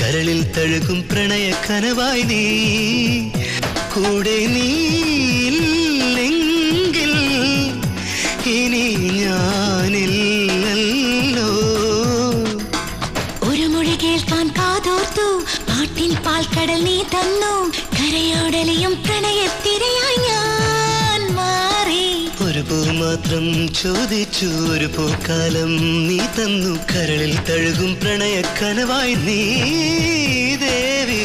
കരളിൽ തഴുകും പ്രണയ കനവായി നീ കൂടെ നീയില്ലെങ്കിൽ ഇനി ഞാനില്ലല്ലോ ഒരു മൊഴി കേൾക്കാൻ കാതോർത്തു പാട്ടിൻ പാൽക്കടൽ നീ തന്നു കരയോടലിയും പ്രണയത്തിരയായി ഞാൻ മാറി ഒരു പൂ മാത്രം ചോദിച്ചു ഒരു പൂക്കാലം നീ തന്നു കരളിൽ തഴുകും പ്രണയ കനവായി നീ ദേവി